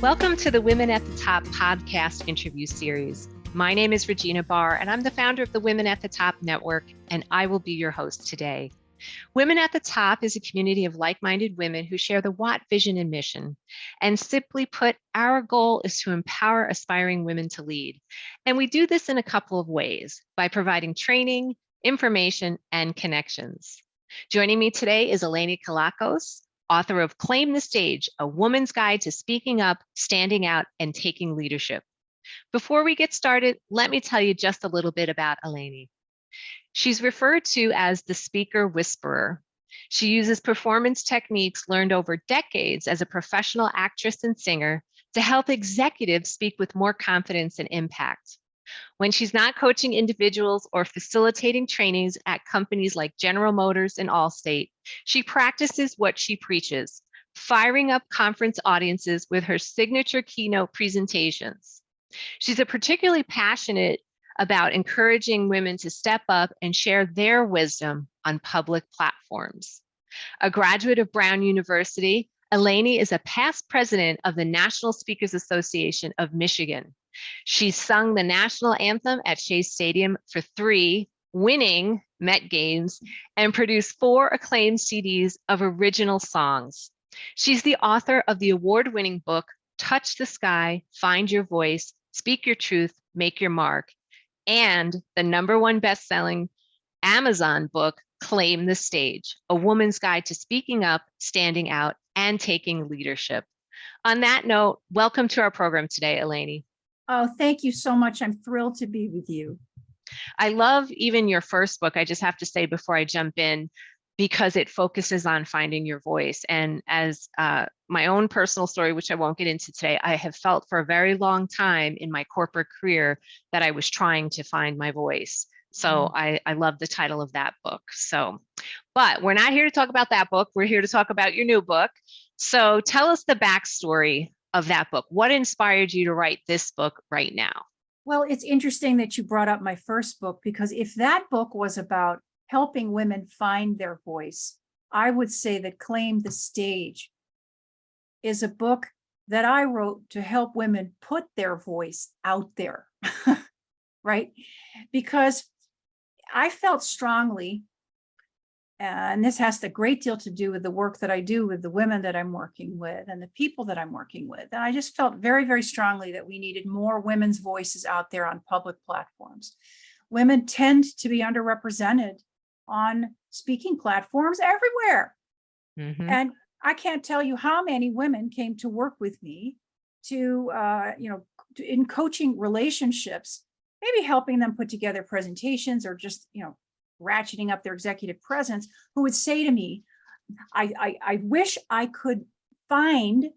Welcome to the Women at the Top podcast interview series. My name is Regina Barr, and I'm the founder of the Women at the Top Network, and I will be your host today. Women at the Top is a community of like-minded women who share the WAT vision and mission. And simply put, our goal is to empower aspiring women to lead. And we do this in a couple of ways, by providing training, information, and connections. Joining me today is Eleni Kelakos, author of Claim the Stage, A Woman's Guide to Speaking Up, Standing Out, and Taking Leadership. Before we get started, let me tell you just a little bit about Eleni. She's referred to as the speaker whisperer. She uses performance techniques learned over decades as a professional actress and singer to help executives speak with more confidence and impact. When she's not coaching individuals or facilitating trainings at companies like General Motors and Allstate, she practices what she preaches, firing up conference audiences with her signature keynote presentations. She's particularly passionate about encouraging women to step up and share their wisdom on public platforms. A graduate of Brown University, Eleni is a past president of the National Speakers Association of Michigan. She's sung the national anthem at Shea Stadium for 3 winning Met games and produced 4 acclaimed CDs of original songs. She's the author of the award-winning book, Touch the Sky, Find Your Voice, Speak Your Truth, Make Your Mark, and the #1 best-selling Amazon book, Claim the Stage, A Woman's Guide to Speaking Up, Standing Out, and Taking Leadership. On that note, welcome to our program today, Eleni. Oh, thank you so much. I'm thrilled to be with you. I love even your first book, I just have to say before I jump in, because it focuses on finding your voice. And as my own personal story, which I won't get into today, I have felt for a very long time in my corporate career that I was trying to find my voice. So I love the title of that book. But we're not here to talk about that book. We're here to talk about your new book. So tell us the backstory of that book. What inspired you to write this book right now? Well, it's interesting that you brought up my first book, because if that book was about helping women find their voice, I would say that Claim the Stage is a book that I wrote to help women put their voice out there, right? Because I felt strongly, and this has a great deal to do with the work that I do with the women that I'm working with and the people that I'm working with. And I just felt very, very strongly that we needed more women's voices out there on public platforms. Women tend to be underrepresented on speaking platforms everywhere. Mm-hmm. And I can't tell you how many women came to work with me to, in coaching relationships, maybe helping them put together presentations or just, ratcheting up their executive presence, who would say to me, I wish I could find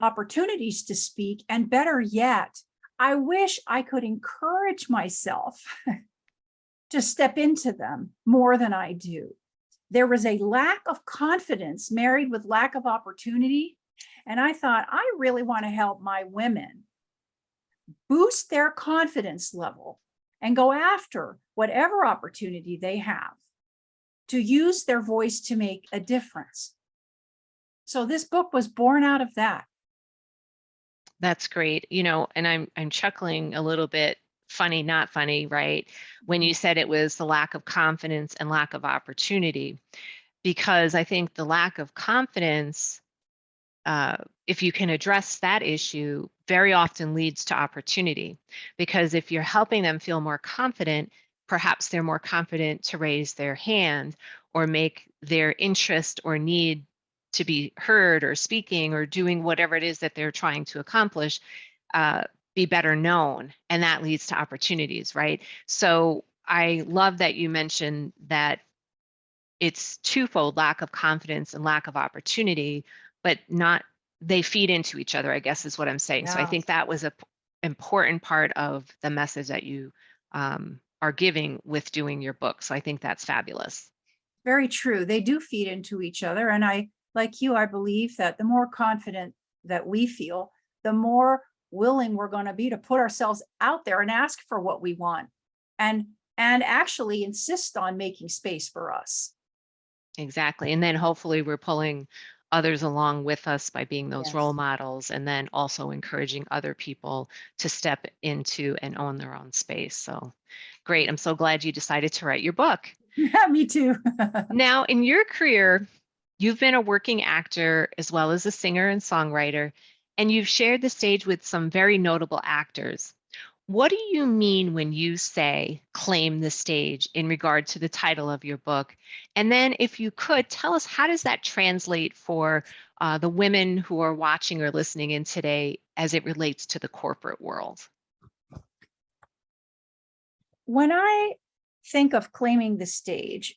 opportunities to speak, and better yet, I wish I could encourage myself to step into them more than I do. There was a lack of confidence married with lack of opportunity. And I thought, I really want to help my women boost their confidence level and go after whatever opportunity they have to use their voice to make a difference. So this book was born out of that. That's great. And I'm chuckling a little bit, funny, not funny, right? When you said it was the lack of confidence and lack of opportunity, because I think the lack of confidence, if you can address that issue, very often leads to opportunity. Because if you're helping them feel more confident, perhaps they're more confident to raise their hand or make their interest or need to be heard or speaking or doing whatever it is that they're trying to accomplish be better known. And that leads to opportunities, right? So I love that you mentioned that it's twofold: lack of confidence and lack of opportunity, but they feed into each other, I guess is what I'm saying. Yeah. So I think that was an important part of the message that you are giving with doing your book. So I think that's fabulous. Very true. They do feed into each other. And I, like you, I believe that the more confident that we feel, the more willing we're going to be to put ourselves out there and ask for what we want and actually insist on making space for us. Exactly. And then hopefully we're pulling others along with us by being those role Yes. models, and then also encouraging other people to step into and own their own space. So great. I'm so glad you decided to write your book. Yeah, me too. Now, in your career, you've been a working actor as well as a singer and songwriter, and you've shared the stage with some very notable actors. What do you mean when you say claim the stage in regard to the title of your book? And then, if you could, tell us how does that translate for the women who are watching or listening in today as it relates to the corporate world? When I think of claiming the stage,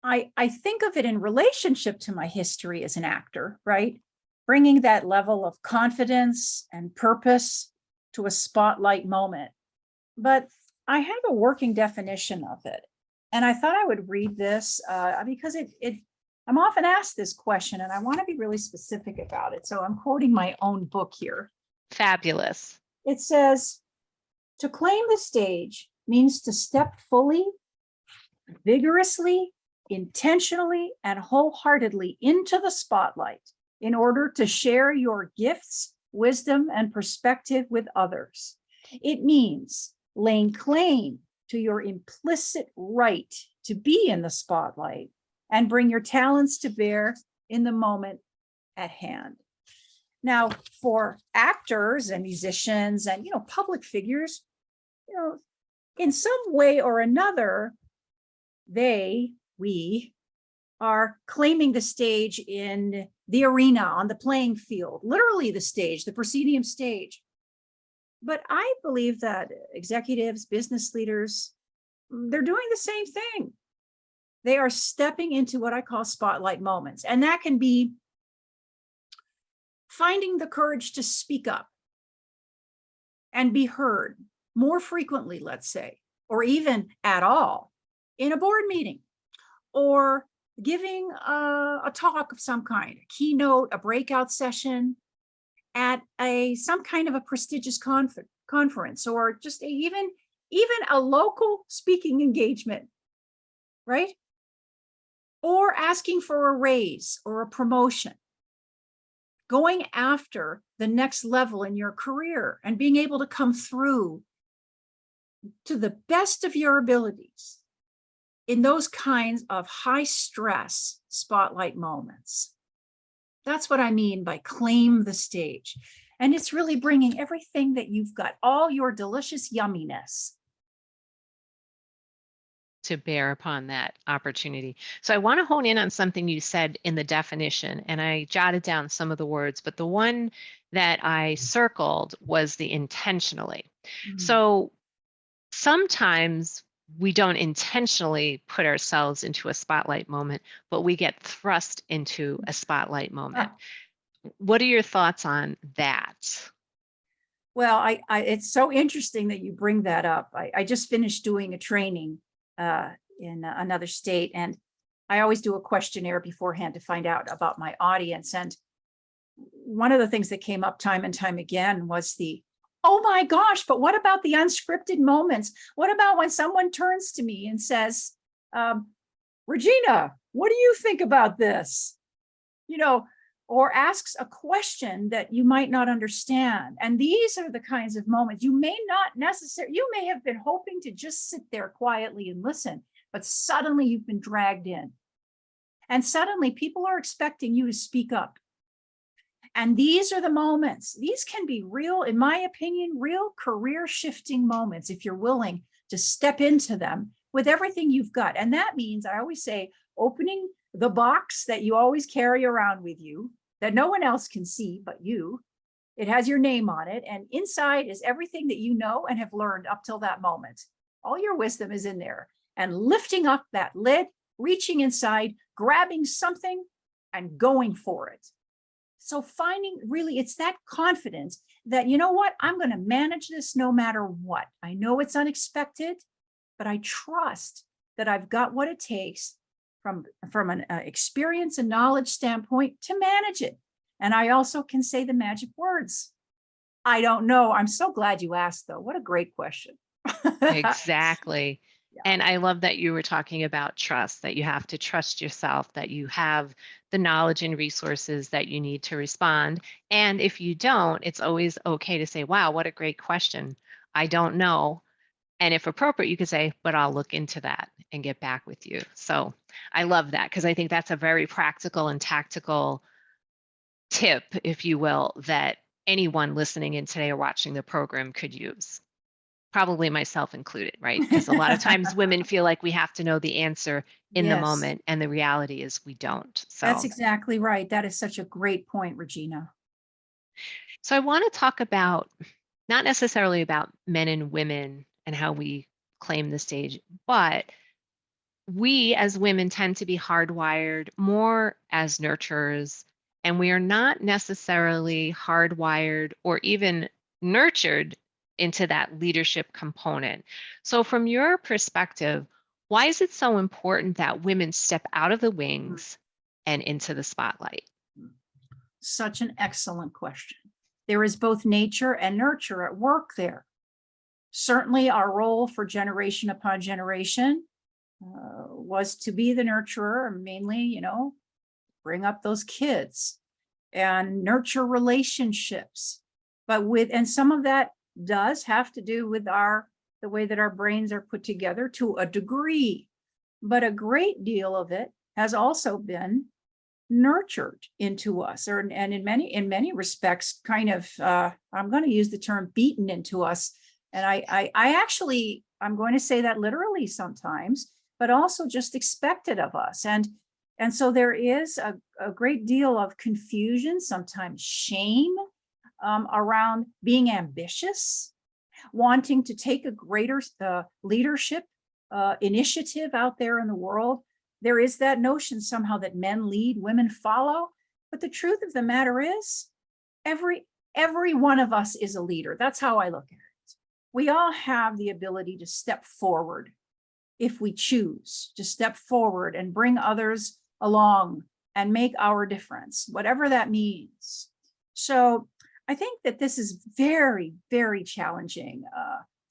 I think of it in relationship to my history as an actor, right? Bringing that level of confidence and purpose to a spotlight moment. But I have a working definition of it. And I thought I would read this because I'm often asked this question and I want to be really specific about it. So I'm quoting my own book here. Fabulous. It says, to claim the stage means to step fully, vigorously, intentionally, and wholeheartedly into the spotlight in order to share your gifts, wisdom, and perspective with others. It means laying claim to your implicit right to be in the spotlight and bring your talents to bear in the moment at hand. Now, for actors and musicians and, public figures, in some way or another, we are claiming the stage in the arena, on the playing field, literally the stage, the proscenium stage. But I believe that executives, business leaders, they're doing the same thing. They are stepping into what I call spotlight moments. And that can be finding the courage to speak up and be heard more frequently, let's say, or even at all in a board meeting, or giving a talk of some kind, a keynote, a breakout session at some kind of a prestigious conference, or just even a local speaking engagement, right? Or asking for a raise or a promotion, going after the next level in your career and being able to come through to the best of your abilities in those kinds of high stress spotlight moments. That's what I mean by claim the stage. And it's really bringing everything that you've got, all your delicious yumminess, to bear upon that opportunity. So I want to hone in on something you said in the definition, and I jotted down some of the words, but the one that I circled was the intentionally. So sometimes we don't intentionally put ourselves into a spotlight moment, but we get thrust into a spotlight moment. What are your thoughts on that? Well, it's so interesting that you bring that up. I just finished doing a training in another state, and I always do a questionnaire beforehand to find out about my audience. And one of the things that came up time and time again was oh my gosh, but what about the unscripted moments? What about when someone turns to me and says, Regina, what do you think about this? Or asks a question that you might not understand. And these are the kinds of moments you may have been hoping to just sit there quietly and listen, but suddenly you've been dragged in. And suddenly people are expecting you to speak up. And these are the moments. These can be real, in my opinion, real career shifting moments if you're willing to step into them with everything you've got. And that means, I always say, opening the box that you always carry around with you, that no one else can see but you. It has your name on it. And inside is everything that you know and have learned up till that moment. All your wisdom is in there. And lifting up that lid, reaching inside, grabbing something and going for it. So finding, really, it's that confidence that, you know what, I'm going to manage this no matter what. I know it's unexpected, but I trust that I've got what it takes from an experience and knowledge standpoint to manage it. And I also can say the magic words. I don't know. I'm so glad you asked, though. What a great question. Exactly. And I love that you were talking about trust, that you have to trust yourself, that you have the knowledge and resources that you need to respond. And if you don't, it's always okay to say, wow, what a great question. I don't know. And if appropriate, you could say, but I'll look into that and get back with you. So I love that because I think that's a very practical and tactical tip, if you will, that anyone listening in today or watching the program could use. Probably myself included, right? Because a lot of times women feel like we have to know the answer in the Yes, moment, and the reality is we don't. that's So, exactly right. That is such a great point, Regina. so I want to talk about not necessarily about men and women and how we claim the stage, but we as women tend to be hardwired more as nurturers, and we are not necessarily hardwired or even nurtured into that leadership component. So, from your perspective, why is it so important that women step out of the wings and into the spotlight? Such an excellent question. There is both nature and nurture at work there. Certainly, our role for generation upon generation was to be the nurturer, mainly, bring up those kids and nurture relationships. And some of that does have to do with the way that our brains are put together to a degree. But a great deal of it has also been nurtured into us, and in many respects, kind of, I'm going to use the term beaten into us. And I actually, I'm going to say that literally sometimes, but also just expected of us. And so there is a great deal of confusion, sometimes shame, around being ambitious, wanting to take a greater leadership initiative out there in the world. There is that notion somehow that men lead, women follow. But the truth of the matter is, every one of us is a leader. That's how I look at it. We all have the ability to step forward if we choose to step forward and bring others along and make our difference, whatever that means. So I think that this is very, very challenging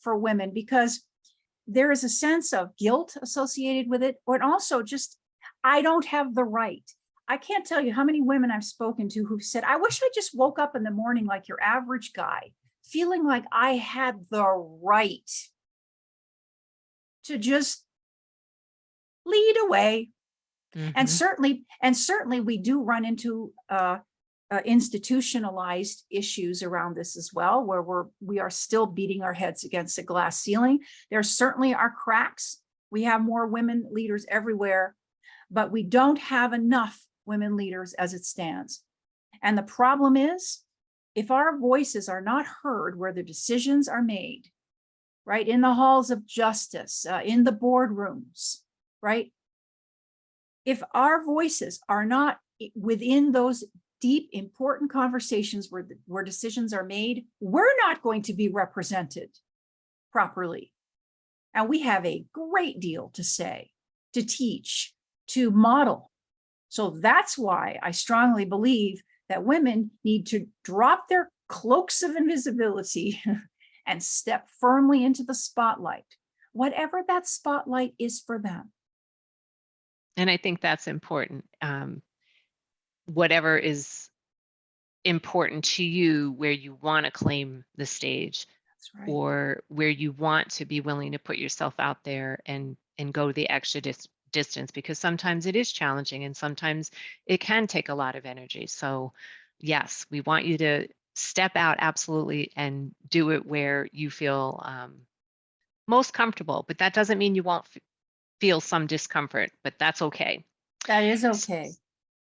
for women, because there is a sense of guilt associated with it, or also just, I don't have the right. I can't tell you how many women I've spoken to who've said, I wish I just woke up in the morning like your average guy, feeling like I had the right to just lead away. And certainly we do run into institutionalized issues around this as well, where we are still beating our heads against a glass ceiling. There certainly are cracks. We have more women leaders everywhere, but we don't have enough women leaders as it stands. And the problem is, if our voices are not heard where the decisions are made, right, in the halls of justice, in the boardrooms, right, if our voices are not within those deep, important conversations where decisions are made, we're not going to be represented properly. And we have a great deal to say, to teach, to model. So that's why I strongly believe that women need to drop their cloaks of invisibility and step firmly into the spotlight, whatever that spotlight is for them. And I think that's important. Whatever is important to you, where you want to claim the stage, That's right. or where you want to be willing to put yourself out there and go the extra distance, because sometimes it is challenging and sometimes it can take a lot of energy. So yes, we want you to step out, absolutely, and do it where you feel most comfortable, but that doesn't mean you won't feel some discomfort, but that's okay. That is okay.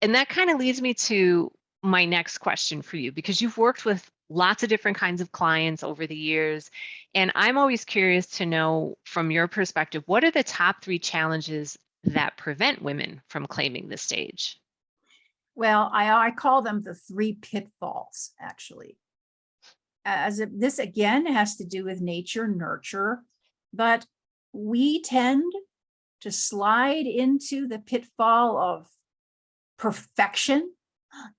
And that kind of leads me to my next question for you, because you've worked with lots of different kinds of clients over the years. And I'm always curious to know, from your perspective, what are the top 3 challenges that prevent women from claiming the stage? Well, I call them the 3 pitfalls, actually. This again has to do with nature, nurture, but we tend to slide into the pitfall of perfection.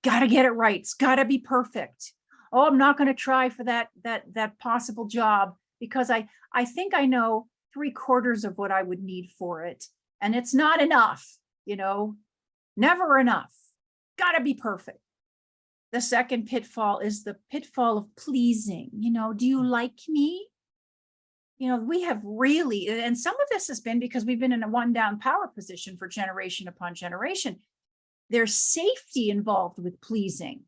Got to get it right. It's got to be perfect. Oh, I'm not going to try for that possible job because I think I know 3/4 of what I would need for it. And it's not enough, never enough. Gotta be perfect. The second pitfall is the pitfall of pleasing. Do you like me? We have really, and some of this has been because we've been in a one down power position for generation upon generation. There's safety involved with pleasing,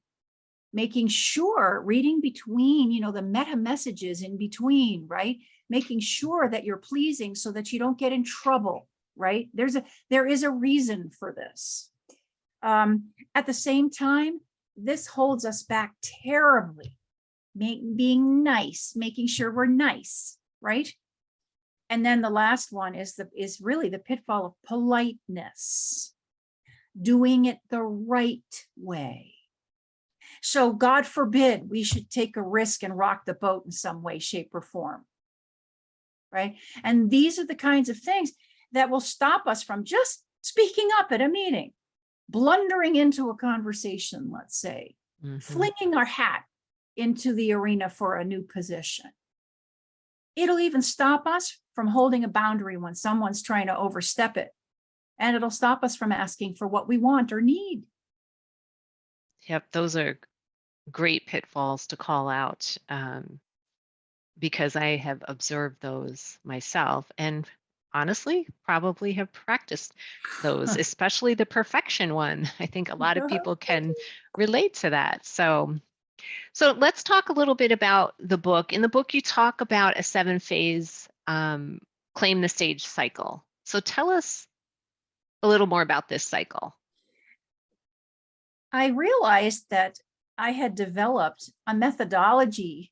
making sure, reading between, the meta messages in between, right? Making sure that you're pleasing so that you don't get in trouble, right? There is a reason for this. At the same time, this holds us back terribly. Being nice, making sure we're nice, right? And then the last one is really the pitfall of politeness, doing it the right way. So God forbid we should take a risk and rock the boat in some way, shape, or form, right? And these are the kinds of things that will stop us from just speaking up at a meeting, blundering into a conversation, let's say, flinging our hat into the arena for a new position. It'll even stop us from holding a boundary when someone's trying to overstep it. And it'll stop us from asking for what we want or need. Yep, those are great pitfalls to call out, because I have observed those myself and honestly probably have practiced those, especially the perfection one. I think a lot of people can relate to that. So let's talk a little bit about the book. In the book, you talk about a 7-phase claim the stage cycle. So tell us a little more about this cycle. I realized that I had developed a methodology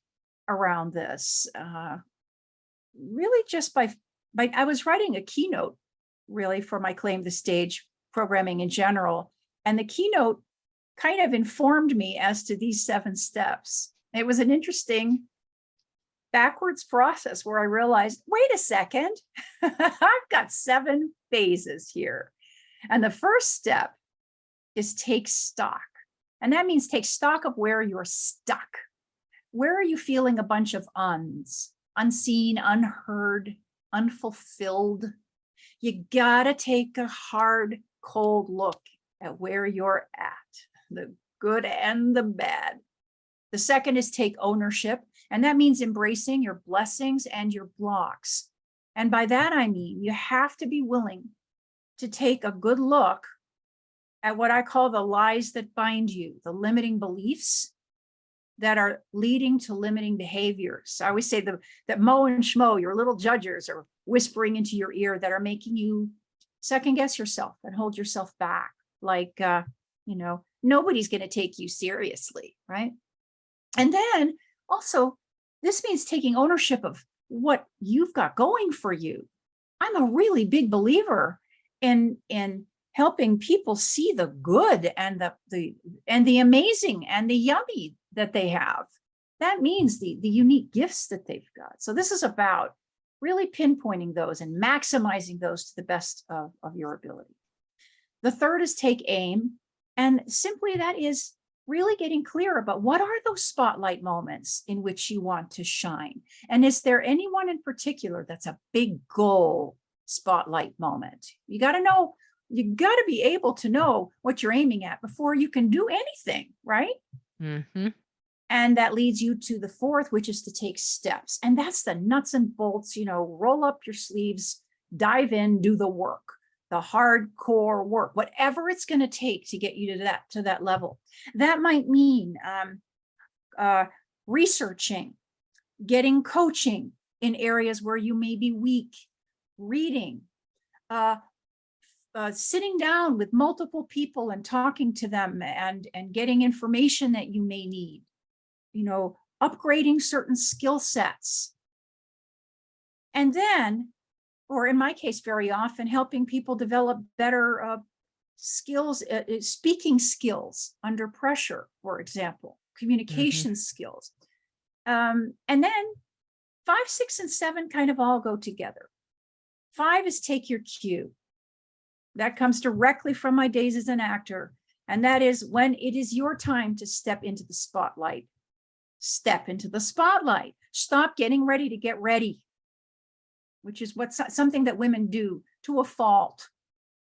around this, really just by I was writing a keynote really for my Claim the Stage programming in general. And the keynote kind of informed me as to these 7 steps. It was an interesting backwards process where I realized, wait a second, I've got 7 phases here. And the first step is take stock. And that means take stock of where you're stuck. Where are you feeling a bunch of unseen, unheard, unfulfilled? You gotta take a hard, cold look at where you're at, the good and the bad. The second is take ownership, and that means embracing your blessings and your blocks. And by that, I mean, you have to be willing to take a good look at what I call the lies that bind you, the limiting beliefs that are leading to limiting behaviors. I always say that Mo and Schmo, your little judges, are whispering into your ear that are making you second guess yourself and hold yourself back. Like, nobody's going to take you seriously, right? And then also, this means taking ownership of what you've got going for you. I'm a really big believer in helping people see the good and the amazing and the yummy that they have. That means the unique gifts that they've got. So this is about really pinpointing those and maximizing those to the best of your ability. The third is take aim. And simply that is really getting clear about what are those spotlight moments in which you want to shine. And is there anyone in particular that's a big goal spotlight moment? You got to know. You got to be able to know what you're aiming at before you can do anything, right? Mm-hmm. And that leads you to the fourth, which is to take steps. And that's the nuts and bolts, roll up your sleeves, dive in, do the work, the hardcore work, whatever it's going to take to get you to that level. That might mean researching, getting coaching in areas where you may be weak, reading, sitting down with multiple people and talking to them and getting information that you may need, upgrading certain skill sets. And then, or in my case, very often helping people develop better skills, speaking skills under pressure, for example, communication skills. And then 5, 6, and 7 kind of all go together. 5 is take your cue. That comes directly from my days as an actor. And that is when it is your time to step into the spotlight. Step into the spotlight. Stop getting ready to get ready. which is something that women do to a fault.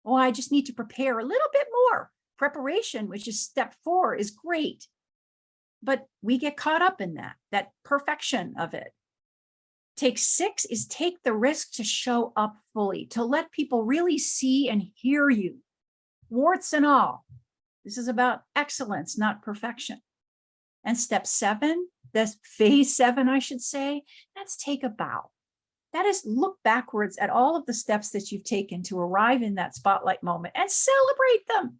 Oh, I just need to prepare a little bit more. Preparation, which is step 4, is great. But we get caught up in that perfection of it. Take 6 is take the risk to show up fully, to let people really see and hear you, warts and all. This is about excellence, not perfection. And step 7, that's phase 7, I should say, that's take a bow. That is look backwards at all of the steps that you've taken to arrive in that spotlight moment and celebrate them.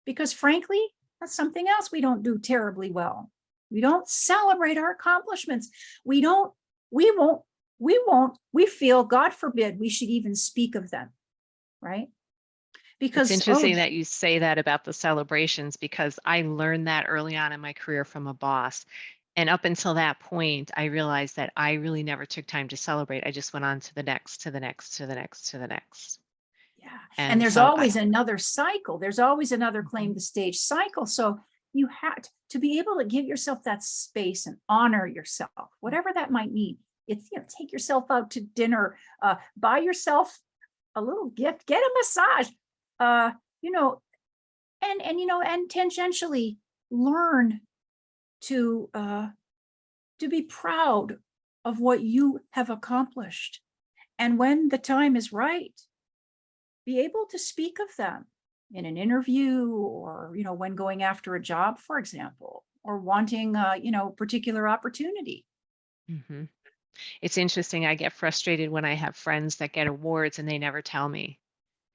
Because frankly, that's something else we don't do terribly well. We don't celebrate our accomplishments. We feel, God forbid, we should even speak of them, right? Because it's interesting that you say that about the celebrations, because I learned that early on in my career from a boss. And up until that point, I realized that I really never took time to celebrate. I just went on to the next, to the next, to the next, to the next. Yeah. And there's so always another cycle. There's always another claim to stage cycle. So you have to be able to give yourself that space and honor yourself, whatever that might mean. It's, take yourself out to dinner, buy yourself a little gift, get a massage, and tangentially learn to be proud of what you have accomplished. And when the time is right, be able to speak of them in an interview, or, when going after a job, for example, or wanting, particular opportunity. Mm-hmm. It's interesting. I get frustrated when I have friends that get awards and they never tell me.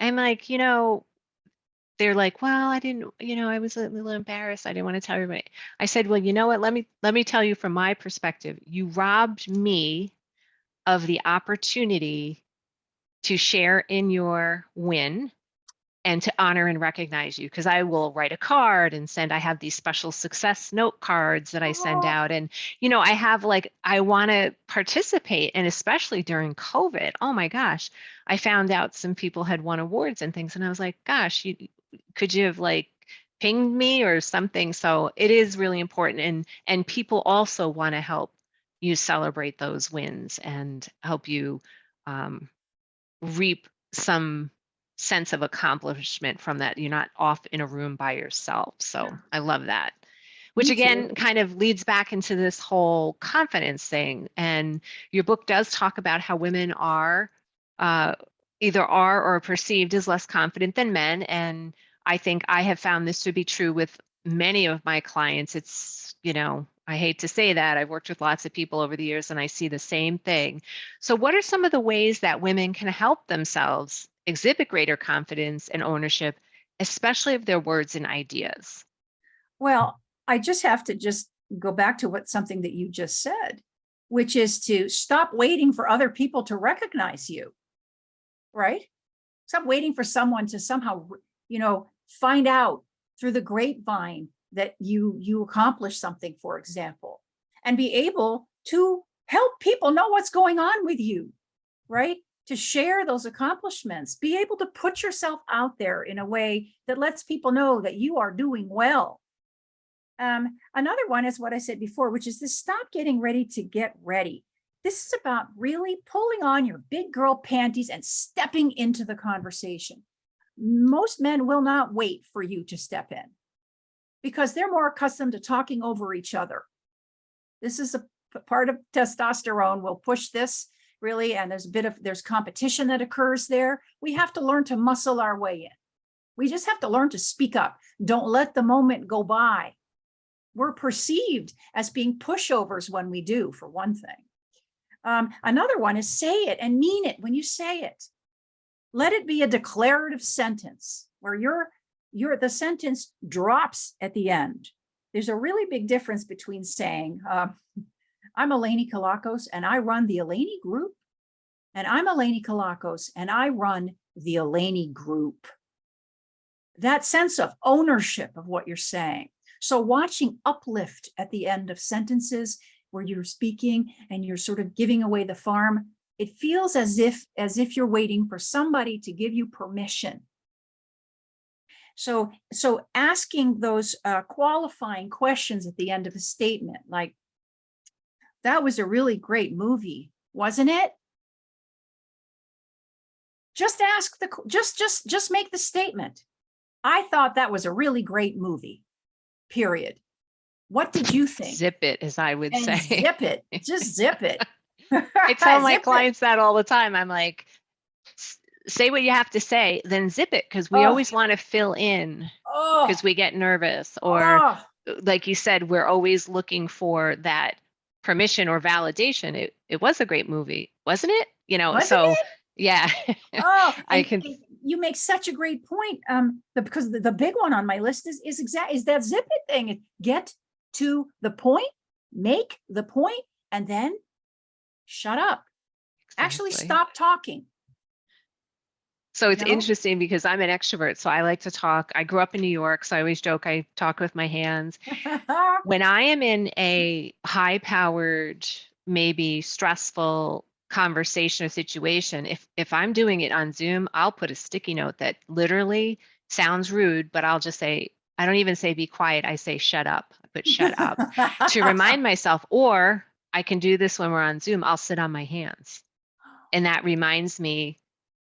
I'm like, they're like, well, I didn't, I was a little embarrassed. I didn't want to tell everybody. I said, well, you know what? Let me tell you from my perspective. You robbed me of the opportunity to share in your win and to honor and recognize you, because I will write a card and send. I have these special success note cards that I send out, and I have, like, I want to participate. And especially during COVID, oh my gosh, I found out some people had won awards and things, and I was like, gosh, could you have, like, pinged me or something? So it is really important, and people also want to help you celebrate those wins and help you reap some sense of accomplishment from that. You're not off in a room by yourself. So I love that. Which again kind of leads back into this whole confidence thing. And your book does talk about how women are either are or perceived as less confident than men. And I think I have found this to be true with many of my clients. It's, I hate to say that. I've worked with lots of people over the years and I see the same thing. So what are some of the ways that women can help themselves exhibit greater confidence and ownership, especially of their words and ideas? Well, I just have to go back to something that you just said, which is to stop waiting for other people to recognize you, right? Stop waiting for someone to somehow, find out through the grapevine that you accomplished something, for example, and be able to help people know what's going on with you, right? To share those accomplishments, be able to put yourself out there in a way that lets people know that you are doing well. Another one is what I said before, which is this: stop getting ready to get ready. This is about really pulling on your big girl panties and stepping into the conversation. Most men will not wait for you to step in because they're more accustomed to talking over each other. This is a part of testosterone will push this really, and there's competition that occurs there. We have to learn to muscle our way in. We just have to learn to speak up. Don't let the moment go by. We're perceived as being pushovers when we do, for one thing. Another one is say it and mean it when you say it. Let it be a declarative sentence where the sentence drops at the end. There's a really big difference between saying, I'm Eleni Kelakos and I run the Eleni Group, and I'm Eleni Kelakos and I run the Eleni Group. That sense of ownership of what you're saying. So watching uplift at the end of sentences where you're speaking and you're sort of giving away the farm, it feels as if you're waiting for somebody to give you permission. So asking those qualifying questions at the end of a statement, like, that was a really great movie, wasn't it? Just ask just make the statement. I thought that was a really great movie, period. What did you think? Zip it, as I would And say. zip it. Just zip it. I tell my Zip it. clients that all the time. I'm like, say what you have to say, then zip it, because we Oh. always want to fill in Oh, because we get nervous, or oh, like you said, we're always looking for that permission or validation. It was a great movie, wasn't it? wasn't So it? yeah, Oh, I and can. you make such a great point. Because the big one on my list is that zip it thing. Get to the point, make the point, and then shut up. Actually, Exactly. stop talking. So it's You know? interesting because I'm an extrovert, so I like to talk. I grew up in New York, so I always joke I talk with my hands. When I am in a high-powered, maybe stressful conversation or situation, if I'm doing it on Zoom, I'll put a sticky note that literally sounds rude, but I'll just say, I don't even say be quiet, I say shut up. I put shut up to remind myself, or I can do this when we're on Zoom, I'll sit on my hands. And that reminds me,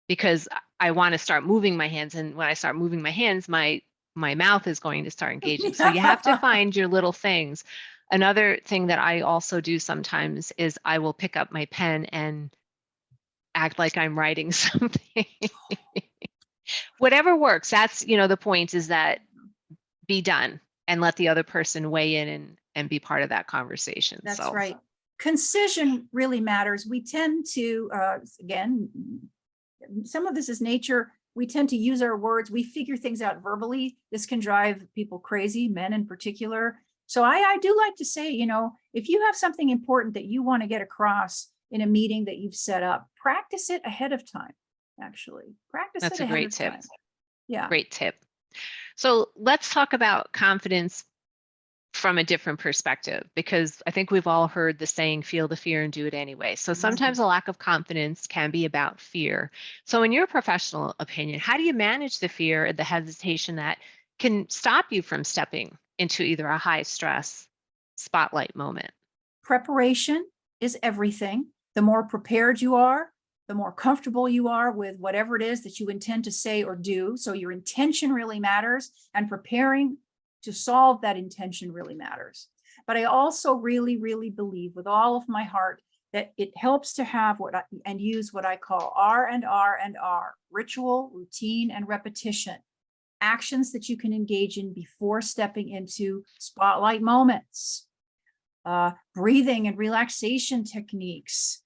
because I want to start moving my hands, and when I start moving my hands, my mouth is going to start engaging. So you have to find your little things. Another thing that I also do sometimes is I will pick up my pen and act like I'm writing something. Whatever works. That's, the point is that be done and let the other person weigh in and be part of that conversation. That's right. Concision really matters. We tend to, again, some of this is nature. We tend to use our words. We figure things out verbally. This can drive people crazy, men in particular. So I do like to say, if you have something important that you want to get across in a meeting that you've set up, practice it ahead of time. Actually, practice it ahead of time. That's a great tip. Yeah. Great tip. So let's talk about confidence from a different perspective, because I think we've all heard the saying, feel the fear and do it anyway. So sometimes a lack of confidence can be about fear. So in your professional opinion, how do you manage the fear and the hesitation that can stop you from stepping into either a high stress spotlight moment? Preparation is everything. The more prepared you are, the more comfortable you are with whatever it is that you intend to say or do. So your intention really matters, and preparing to solve that intention really matters. But I also really, really believe with all of my heart that it helps to have and use what I call R&R, ritual, routine, and repetition. Actions that you can engage in before stepping into spotlight moments. Breathing and relaxation techniques.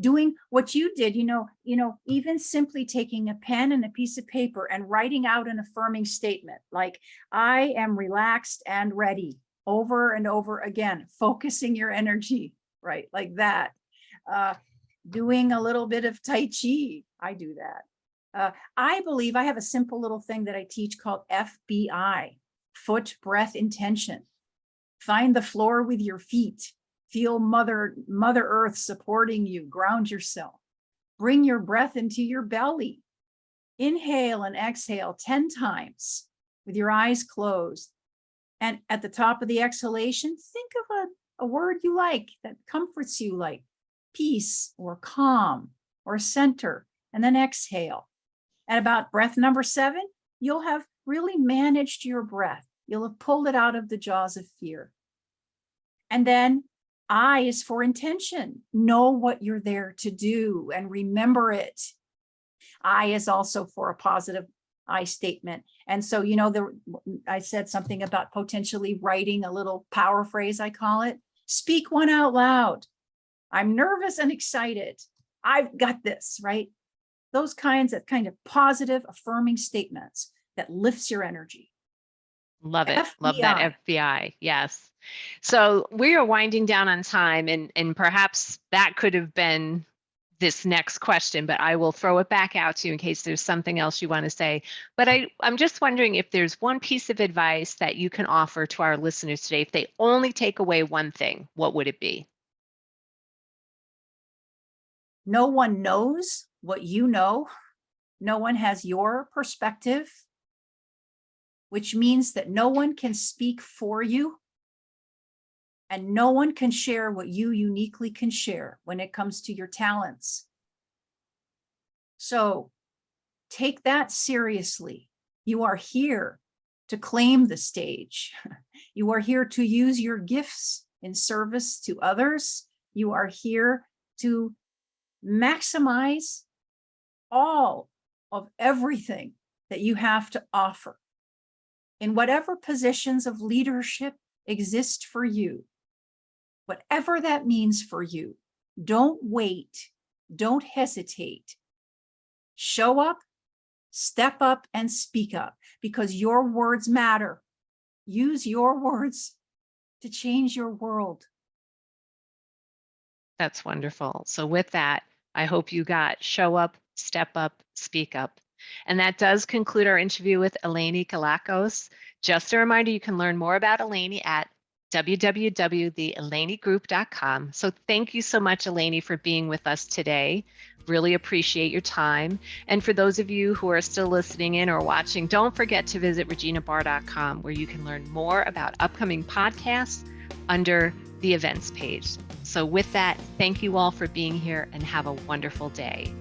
Doing what you did, even simply taking a pen and a piece of paper and writing out an affirming statement like, I am relaxed and ready, over and over again, focusing your energy, right? Like that. Doing a little bit of Tai Chi. I do that. I believe I have a simple little thing that I teach called FBI, foot, breath, intention. Find the floor with your feet. Feel Mother Earth supporting you. Ground yourself. Bring your breath into your belly. Inhale and exhale 10 times with your eyes closed. And at the top of the exhalation, think of a word you like that comforts you, like peace or calm or center, and then exhale. At about breath number 7, you'll have really managed your breath. You'll have pulled it out of the jaws of fear. And then I is for intention. Know what you're there to do and remember it. I is also for a positive I statement. And so, I said something about potentially writing a little power phrase, I call it. Speak one out loud. I'm nervous and excited. I've got this, right? Those kinds of positive, affirming statements that lifts your energy. Love it. Love that FBI. Yes. So we are winding down on time, and perhaps that could have been this next question, but I will throw it back out to you in case there's something else you want to say. But I'm just wondering if there's one piece of advice that you can offer to our listeners today. If they only take away one thing, what would it be? No one knows what you know. No one has your perspective, which means that no one can speak for you. And no one can share what you uniquely can share when it comes to your talents. So take that seriously. You are here to claim the stage. You are here to use your gifts in service to others. You are here to maximize all of everything that you have to offer in whatever positions of leadership exist for you, whatever that means for you. Don't wait, don't hesitate. Show up, step up, and speak up, because your words matter. Use your words to change your world. That's wonderful. So with that, I hope you got show up, step up, speak up. And that does conclude our interview with Eleni Kelakos. Just a reminder, you can learn more about Eleni at www.theelenigroup.com. So thank you so much, Eleni, for being with us today. Really appreciate your time. And for those of you who are still listening in or watching, don't forget to visit reginabarr.com, where you can learn more about upcoming podcasts under the events page. So with that, thank you all for being here and have a wonderful day.